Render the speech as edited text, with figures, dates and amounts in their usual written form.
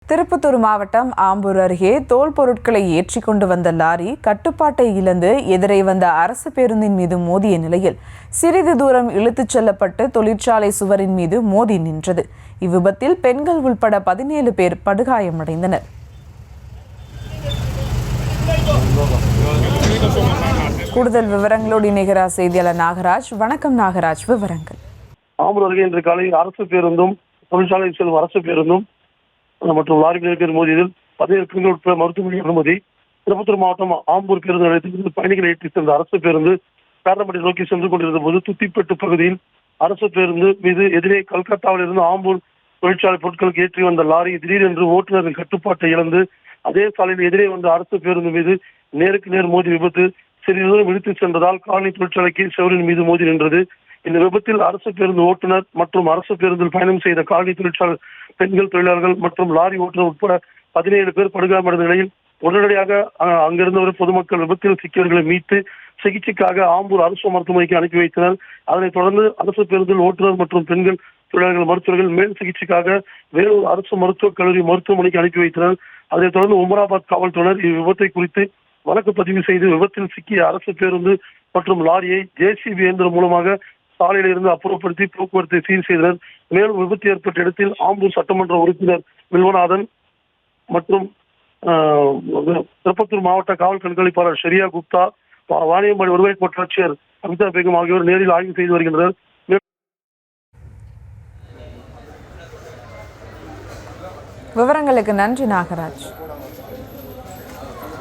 திருப்பத்தூர் மாவட்டம் ஆம்பூர் அருகே தோல் பொருட்களை ஏற்றி கொண்டு வந்த லாரி கட்டுப்பாட்டை இழந்து எதிரே வந்த அரசு பேருந்தின் மீது மோதிய நிலையில் சிறிது தூரம் இழுத்துச் செல்லப்பட்டு தொழிற்சாலை சுவரின் மீது மோதி நின்றது. இவ்விபத்தில் பெண்கள் உள்பட 17 பேர் படுகாயமடைந்தனர். கூடுதல் விவரங்களோடு இணைகிறார் செய்தியாளர் நாகராஜ். வணக்கம் நாகராஜ், விவரங்கள். ஆம்பூர் அருகே இன்று காலை அரசு பேருந்தும் தொழிற்சாலை செல்லும் அரசு பேருந்தும் மற்றும் லாரி பேர் மோதியதில் 17 பெண்கள் உட்பட மருத்துவமனை அனுமதி. திருப்பத்தூர் மாவட்டம் ஆம்பூர் பேருந்து நிலையத்தில் பயணிகளை ஏற்றி சென்ற அரசு பேருந்து பேரம்பட்டி நோக்கி சென்று கொண்டிருந்த போது துத்திப்பட்டு பகுதியில் அரசு பேருந்து மீது எதிரே கல்கத்தாவில் இருந்து ஆம்பூர் தொழிற்சாலை பொருட்களுக்கு ஏற்றி வந்த லாரி திடீரென்று ஓட்டுநரின் கட்டுப்பாட்டை இழந்து அதே சாலையில் எதிரே வந்த அரசு பேருந்து மீது நேருக்கு நேர் மோதி விபத்து சிறிது தூரம் இழுத்து சென்றதால் காலனி தொழிற்சாலைக்கு செவரின் மீது மோதி நின்றது. இந்த விபத்தில் அரசு பேருந்து ஓட்டுநர் மற்றும் அரசு பேருந்தில் பயணம் செய்த காலனி தொழிற்சாலை பெண்கள் தொழிலாளர்கள் மற்றும் லாரி ஓட்டுநர் உட்பட 17 பேர் படுகாயமடைந்த நிலையில் உடனடியாக அங்கிருந்தவரை பொதுமக்கள் விபத்தில் சிக்கியவர்களை மீட்டு சிகிச்சைக்காக ஆம்பூர் அரசு மருத்துவமனைக்கு அனுப்பி வைத்தனர். அதனைத் தொடர்ந்து அரசு பேருந்தில் ஓட்டுநர் மற்றும் பெண்கள் தொழிலாளர்கள் மருத்துவர்கள் மேல் சிகிச்சைக்காக வேலூர் அரசு மருத்துவக் கல்லூரி மருத்துவமனைக்கு அனுப்பி வைத்தனர். அதைத் தொடர்ந்து உமராபாத் காவல்துறையினர் இவ்விபத்தை குறித்து வழக்கு பதிவு செய்து விபத்தில் சிக்கிய அரசு பேருந்து மற்றும் லாரியை JCB இயந்திரம் மூலமாக சாலையில் இருந்து அப்புறப்படுத்தி போக்குவரத்தை சீர் செய்தனர். மேலும் விபத்து ஏற்பட்ட இடத்தில் ஆம்பூர் சட்டமன்ற உறுப்பினர் வில்வநாதன் மற்றும் திருப்பத்தூர் மாவட்ட காவல் கண்காணிப்பாளர் ஷெரியா குப்தா, வாணியம்பாடி வருவாய் கோட்டாட்சியர் அமிதா பேகம் ஆகியோர் நேரில் ஆய்வு செய்து வருகின்றனர். விவரங்களுக்கு நன்றி நாகராஜ்.